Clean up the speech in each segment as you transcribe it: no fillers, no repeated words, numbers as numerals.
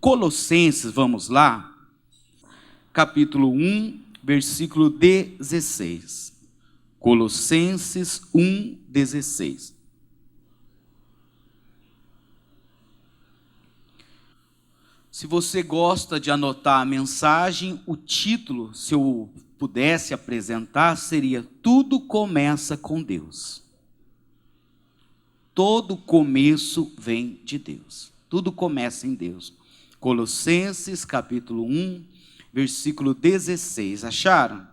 Colossenses, vamos lá, capítulo 1, versículo 16. Colossenses 1, 16. Se você gosta de anotar a mensagem, o título, se eu pudesse apresentar, seria Tudo Começa com Deus. Todo começo vem de Deus. Tudo começa em Deus. Colossenses, capítulo 1, versículo 16. Acharam?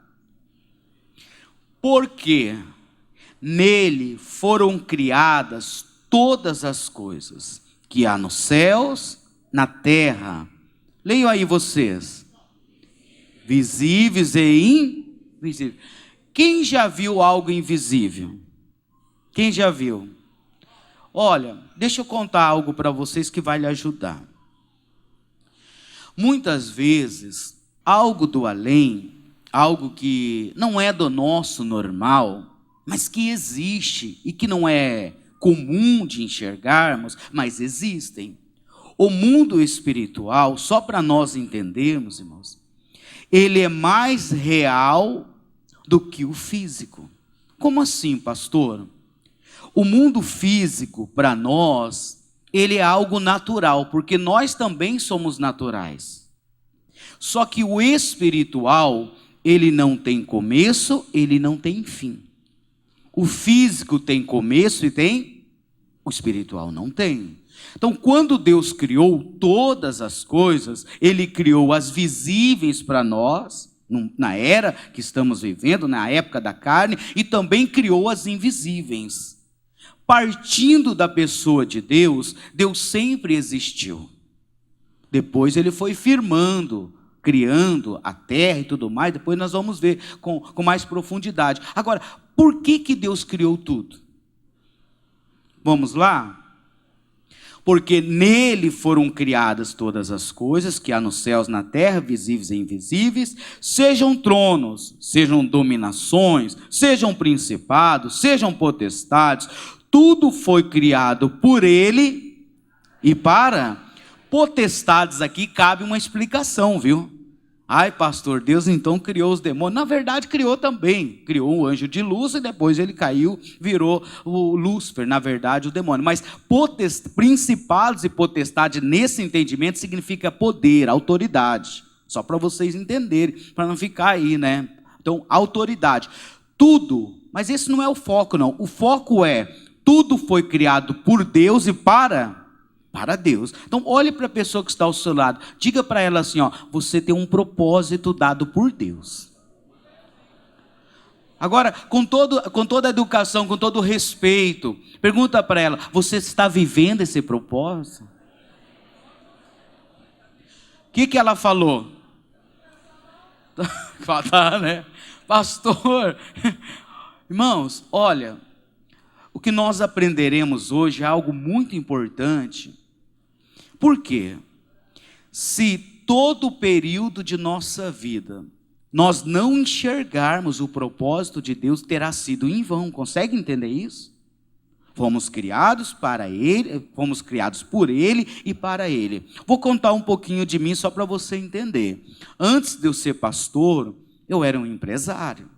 Porque nele foram criadas todas as coisas que há nos céus, na terra. Leiam aí vocês. Visíveis e invisíveis. Quem já viu algo invisível? Quem já viu? Olha, deixa eu contar algo para vocês que vai lhe ajudar. Muitas vezes, algo do além, algo que não é do nosso normal, mas que existe e que não é comum de enxergarmos, mas existem. O mundo espiritual, só para nós entendermos, irmãos, ele é mais real do que o físico. Como assim, pastor? O mundo físico, para nós, ele é algo natural, porque nós também somos naturais. Só que o espiritual, ele não tem começo, ele não tem fim. O físico tem começo e tem, o espiritual não tem. Então, quando Deus criou todas as coisas, Ele criou as visíveis para nós, na era que estamos vivendo, na época da carne, e também criou as invisíveis. Partindo da pessoa de Deus, Deus sempre existiu. Depois Ele foi firmando, criando a terra e tudo mais, depois nós vamos ver com mais profundidade. Agora, por que Deus criou tudo? Vamos lá? Porque nele foram criadas todas as coisas que há nos céus, na terra, visíveis e invisíveis, sejam tronos, sejam dominações, sejam principados, sejam potestades, tudo foi criado por ele e para potestades. Aqui cabe uma explicação, viu? Ai, pastor, Deus então criou os demônios. Na verdade, criou também. Criou um anjo de luz e depois ele caiu, virou o Lúcifer, na verdade, o demônio. Mas principados e potestade, nesse entendimento, significa poder, autoridade. Só para vocês entenderem, para não ficar aí, né? Então, autoridade. Tudo, mas esse não é o foco, não. O foco é, tudo foi criado por Deus e para Deus. Então, olhe para a pessoa que está ao seu lado. Diga para ela assim, ó, você tem um propósito dado por Deus. Agora, com toda a educação, com todo o respeito, pergunta para ela, você está vivendo esse propósito? O que ela falou? Tá, né? Pastor, irmãos, olha, o que nós aprenderemos hoje é algo muito importante. Por quê? Se todo o período de nossa vida nós não enxergarmos o propósito de Deus, terá sido em vão. Consegue entender isso? Fomos criados para Ele, fomos criados por Ele e para Ele. Vou contar um pouquinho de mim só para você entender. Antes de eu ser pastor, eu era um empresário.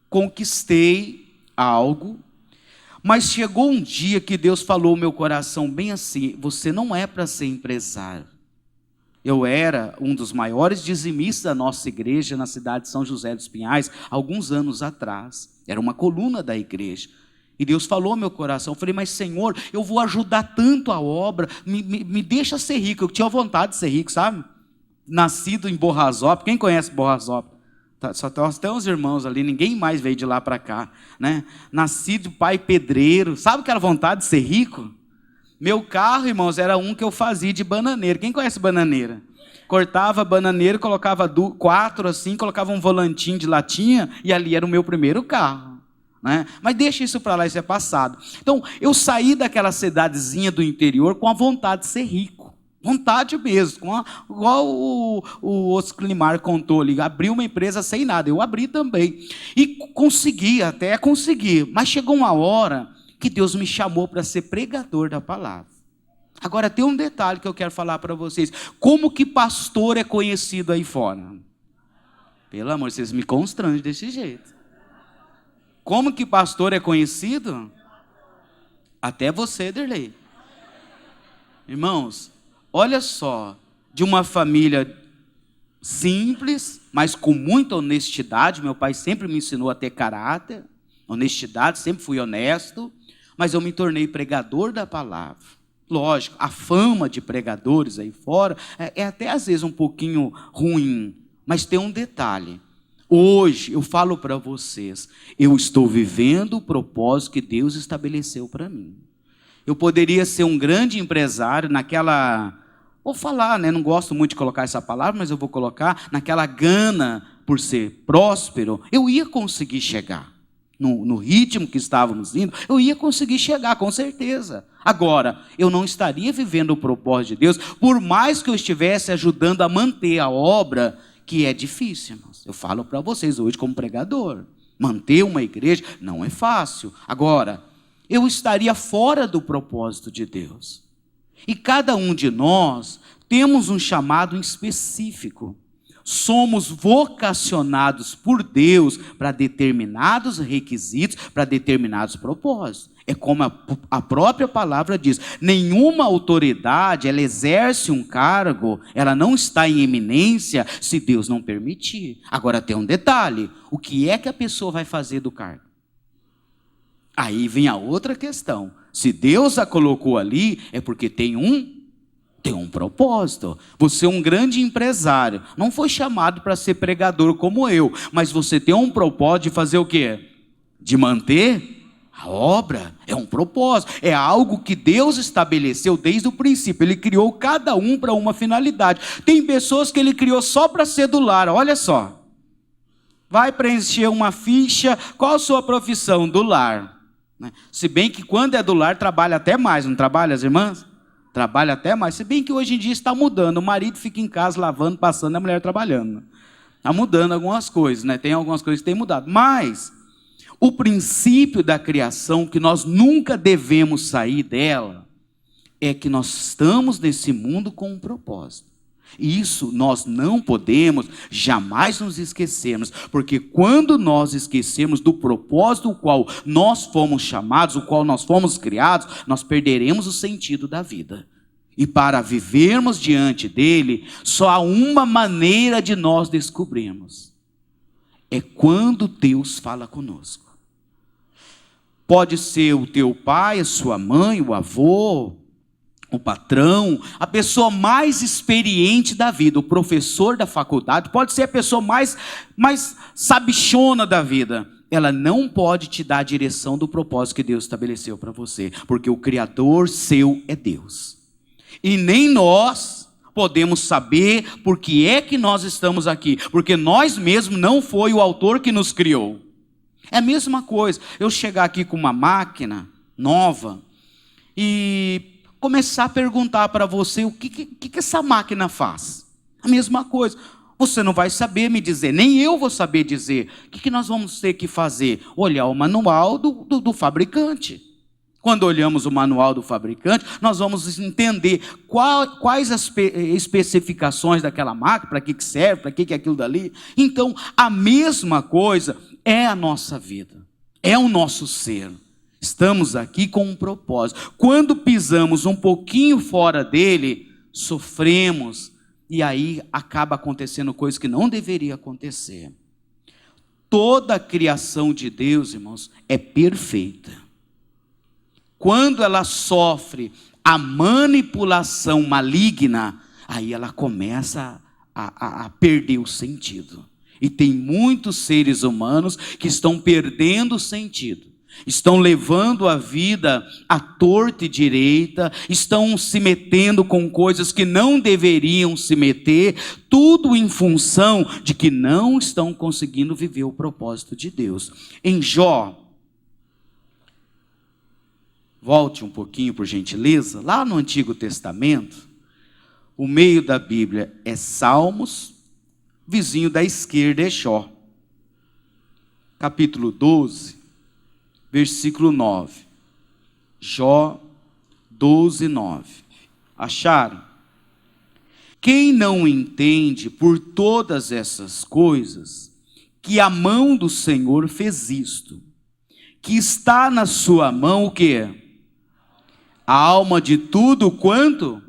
Conquistei algo, mas chegou um dia que Deus falou no meu coração bem assim, você não é para ser empresário. Eu era um dos maiores dizimistas da nossa igreja na cidade de São José dos Pinhais, alguns anos atrás. Era uma coluna da igreja. E Deus falou no meu coração, eu falei, mas Senhor, eu vou ajudar tanto a obra, me deixa ser rico. Eu tinha vontade de ser rico, sabe? Nascido em Borrazópolis, quem conhece Borrazópolis? Só tem uns irmãos ali, ninguém mais veio de lá para cá, né? Nascido de pai pedreiro, sabe aquela vontade de ser rico? Meu carro, irmãos, era um que eu fazia de bananeira. Quem conhece bananeira? Cortava bananeira, colocava 4 assim, colocava um volantinho de latinha e ali era o meu primeiro carro, né? Mas deixa isso para lá, isso é passado. Então, eu saí daquela cidadezinha do interior com a vontade de ser rico. Vontade mesmo, igual o Osclimar contou ali, abriu uma empresa sem nada, eu abri também, e consegui, até consegui, mas chegou uma hora que Deus me chamou para ser pregador da palavra. Agora tem um detalhe que eu quero falar para vocês. Como que pastor é conhecido aí fora? Pelo amor, vocês me constrangem desse jeito. Como que pastor é conhecido? Até você, Derlei. Irmãos, olha só, de uma família simples, mas com muita honestidade. Meu pai sempre me ensinou a ter caráter, honestidade, sempre fui honesto, mas eu me tornei pregador da palavra. Lógico, a fama de pregadores aí fora é até às vezes um pouquinho ruim, mas tem um detalhe. Hoje eu falo para vocês, eu estou vivendo o propósito que Deus estabeleceu para mim. Eu poderia ser um grande empresário naquela, vou falar, né? Não gosto muito de colocar essa palavra, mas eu vou colocar, naquela gana por ser próspero, eu ia conseguir chegar. No ritmo que estávamos indo, eu ia conseguir chegar, com certeza. Agora, eu não estaria vivendo o propósito de Deus, por mais que eu estivesse ajudando a manter a obra, que é difícil, irmãos. Eu falo para vocês hoje como pregador. Manter uma igreja não é fácil. Agora, eu estaria fora do propósito de Deus. E cada um de nós temos um chamado específico. Somos vocacionados por Deus para determinados requisitos, para determinados propósitos. É como a própria palavra diz, nenhuma autoridade, ela exerce um cargo, ela não está em eminência se Deus não permitir. Agora tem um detalhe, o que é que a pessoa vai fazer do cargo? Aí vem a outra questão, se Deus a colocou ali, é porque tem um propósito. Você é um grande empresário, não foi chamado para ser pregador como eu, mas você tem um propósito de fazer o quê? De manter a obra. É um propósito, é algo que Deus estabeleceu desde o princípio. Ele criou cada um para uma finalidade. Tem pessoas que ele criou só para ser do lar, olha só. Vai preencher uma ficha, qual a sua profissão? Do lar. Se bem que quando é do lar, trabalha até mais, não trabalha, as irmãs? Trabalha até mais, se bem que hoje em dia está mudando, o marido fica em casa lavando, passando, a mulher trabalhando. Está mudando algumas coisas, né? Tem algumas coisas que têm mudado, mas o princípio da criação, que nós nunca devemos sair dela, é que nós estamos nesse mundo com um propósito. E isso nós não podemos jamais nos esquecermos, porque quando nós esquecermos do propósito do qual nós fomos chamados, o qual nós fomos criados, nós perderemos o sentido da vida. E para vivermos diante dele, só há uma maneira de nós descobrirmos. É quando Deus fala conosco. Pode ser o teu pai, a sua mãe, o avô, o patrão, a pessoa mais experiente da vida, o professor da faculdade, pode ser a pessoa mais sabichona da vida. Ela não pode te dar a direção do propósito que Deus estabeleceu para você, porque o Criador seu é Deus. E nem nós podemos saber por que é que nós estamos aqui, porque nós mesmos não foi o autor que nos criou. É a mesma coisa, eu chegar aqui com uma máquina nova e começar a perguntar para você o que essa máquina faz. A mesma coisa. Você não vai saber me dizer, nem eu vou saber dizer. O que nós vamos ter que fazer? Olhar o manual do fabricante. Quando olhamos o manual do fabricante, nós vamos entender quais as especificações daquela máquina, para que serve, para que é aquilo dali. Então, a mesma coisa é a nossa vida, é o nosso ser. Estamos aqui com um propósito. Quando pisamos um pouquinho fora dele, sofremos, e aí acaba acontecendo coisas que não deveria acontecer. Toda a criação de Deus, irmãos, é perfeita. Quando ela sofre a manipulação maligna, aí ela começa a perder o sentido. E tem muitos seres humanos que estão perdendo o sentido. Estão levando a vida à torta e direita, estão se metendo com coisas que não deveriam se meter, tudo em função de que não estão conseguindo viver o propósito de Deus. Em Jó, volte um pouquinho por gentileza, lá no Antigo Testamento, o meio da Bíblia é Salmos, vizinho da esquerda é Jó. Capítulo 12. Versículo 9, Jó 12, 9. Acharam? Quem não entende por todas essas coisas, que a mão do Senhor fez isto, que está na sua mão o quê? A alma de tudo quanto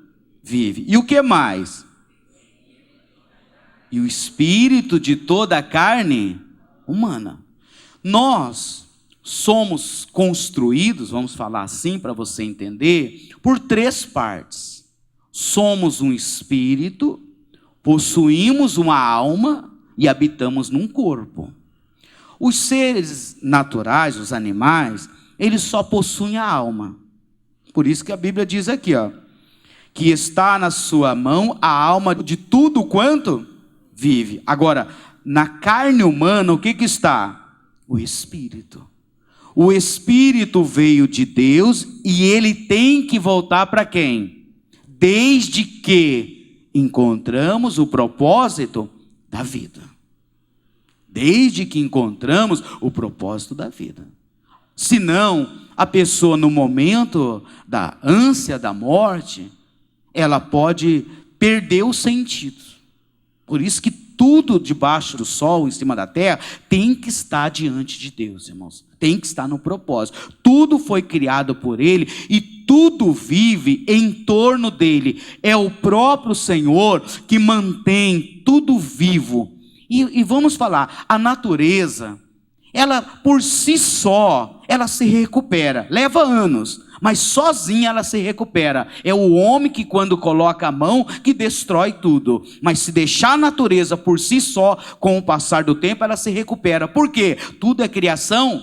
vive. E o que mais? E o espírito de toda a carne humana. Nós somos construídos, vamos falar assim para você entender, por 3 partes. Somos um espírito, possuímos uma alma e habitamos num corpo. Os seres naturais, os animais, eles só possuem a alma. Por isso que a Bíblia diz aqui, ó, que está na sua mão a alma de tudo quanto vive. Agora, na carne humana, o que está? O espírito. O espírito veio de Deus e ele tem que voltar para quem? Desde que encontramos o propósito da vida. Desde que encontramos o propósito da vida. Senão, a pessoa no momento da ânsia da morte, ela pode perder os sentidos. Por isso que tudo debaixo do sol, em cima da terra, tem que estar diante de Deus, irmãos. Tem que estar no propósito. Tudo foi criado por Ele e tudo vive em torno dEle. É o próprio Senhor que mantém tudo vivo. E vamos falar, a natureza, ela por si só, ela se recupera. Leva anos, mas sozinha ela se recupera. É o homem que quando coloca a mão, que destrói tudo. Mas se deixar a natureza por si só, com o passar do tempo, ela se recupera. Por quê? Tudo é criação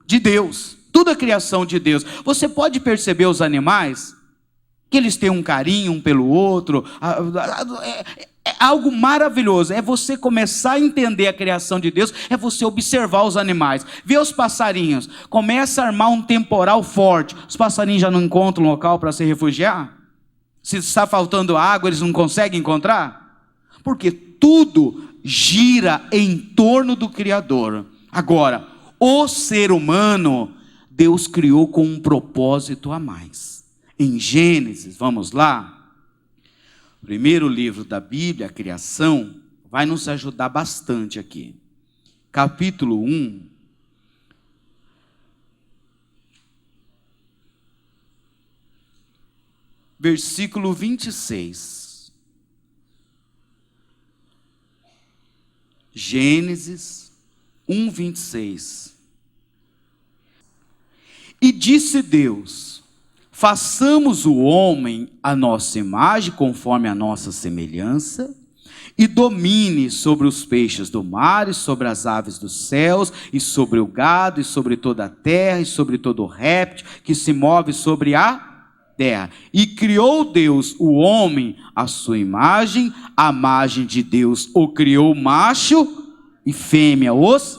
de Deus. Tudo é criação de Deus. Você pode perceber os animais, que eles têm um carinho um pelo outro. É algo maravilhoso, é você começar a entender a criação de Deus, é você observar os animais, ver os passarinhos, começa a armar um temporal forte, os passarinhos já não encontram um local para se refugiar? Se está faltando água, eles não conseguem encontrar? Porque tudo gira em torno do Criador. Agora, o ser humano, Deus criou com um propósito a mais. Em Gênesis, vamos lá, primeiro livro da Bíblia, a criação, vai nos ajudar bastante aqui. Capítulo 1. Versículo 26. Gênesis 1, 26. E disse Deus: façamos o homem à nossa imagem, conforme a nossa semelhança, e domine sobre os peixes do mar, e sobre as aves dos céus, e sobre o gado, e sobre toda a terra, e sobre todo réptil que se move sobre a terra. E criou Deus o homem à sua imagem, a imagem de Deus o criou, macho e fêmea os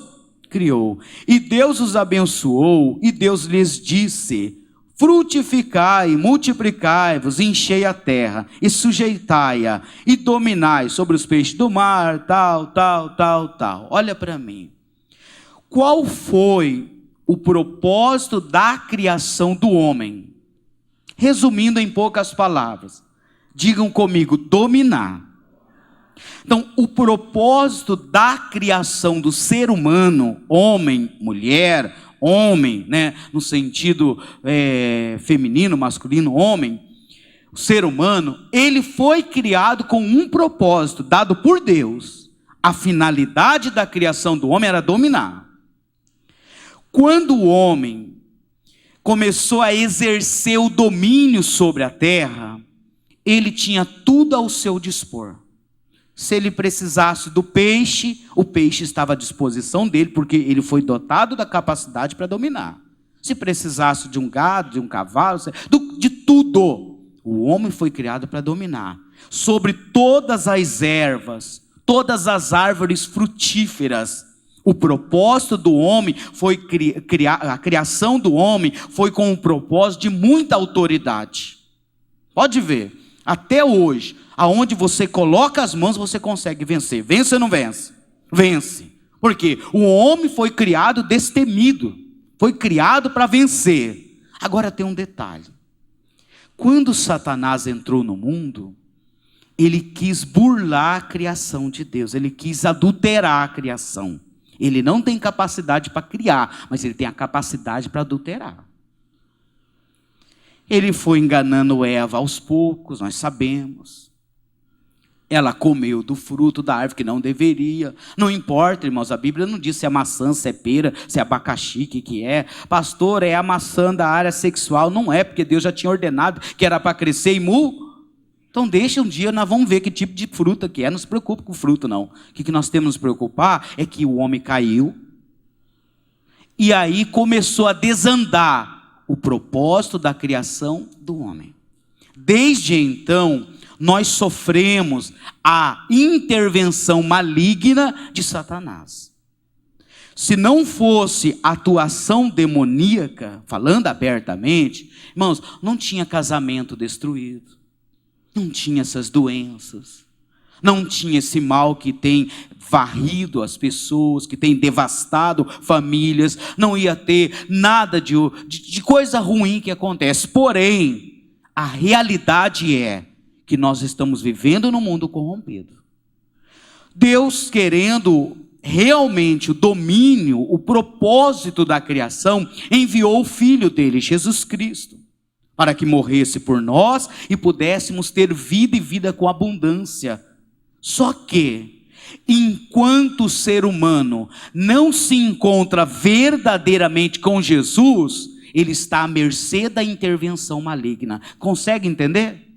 criou. E Deus os abençoou, e Deus lhes disse: frutificai, multiplicai-vos, enchei a terra, e sujeitai-a, e dominai sobre os peixes do mar, tal. Olha para mim. Qual foi o propósito da criação do homem? Resumindo em poucas palavras, digam comigo: dominar. Então, o propósito da criação do ser humano, homem, mulher, homem, né, no sentido feminino, masculino, homem, o ser humano, ele foi criado com um propósito dado por Deus. A finalidade da criação do homem era dominar. Quando o homem começou a exercer o domínio sobre a terra, ele tinha tudo ao seu dispor. Se ele precisasse do peixe, o peixe estava à disposição dele, porque ele foi dotado da capacidade para dominar. Se precisasse de um gado, de um cavalo, de tudo, o homem foi criado para dominar. Sobre todas as ervas, todas as árvores frutíferas, o propósito do homem foi a criação do homem foi com um propósito de muita autoridade. Pode ver, até hoje, aonde você coloca as mãos, você consegue vencer. Vence ou não vence? Vence. Porque o homem foi criado destemido. Foi criado para vencer. Agora tem um detalhe. Quando Satanás entrou no mundo, ele quis burlar a criação de Deus, ele quis adulterar a criação. Ele não tem capacidade para criar, mas ele tem a capacidade para adulterar. Ele foi enganando Eva aos poucos, nós sabemos. Ela comeu do fruto da árvore que não deveria. Não importa, irmãos, a Bíblia não diz se é maçã, se é pera, se é abacaxi, o que é. Pastor, é a maçã da área sexual. Não é, porque Deus já tinha ordenado que era para crescer e Então deixa um dia, nós vamos ver que tipo de fruta que é. Não se preocupe com o fruto, não. O que nós temos que nos preocupar é que o homem caiu. E aí começou a desandar o propósito da criação do homem. Desde então, nós sofremos a intervenção maligna de Satanás. Se não fosse a atuação demoníaca, falando abertamente, irmãos, não tinha casamento destruído, não tinha essas doenças, não tinha esse mal que tem varrido as pessoas, que tem devastado famílias, não ia ter nada de coisa ruim que acontece. Porém, a realidade é que nós estamos vivendo num mundo corrompido. Deus, querendo realmente o domínio, o propósito da criação, enviou o Filho dele, Jesus Cristo, para que morresse por nós e pudéssemos ter vida e vida com abundância. Só que, enquanto o ser humano não se encontra verdadeiramente com Jesus, ele está à mercê da intervenção maligna. Consegue entender?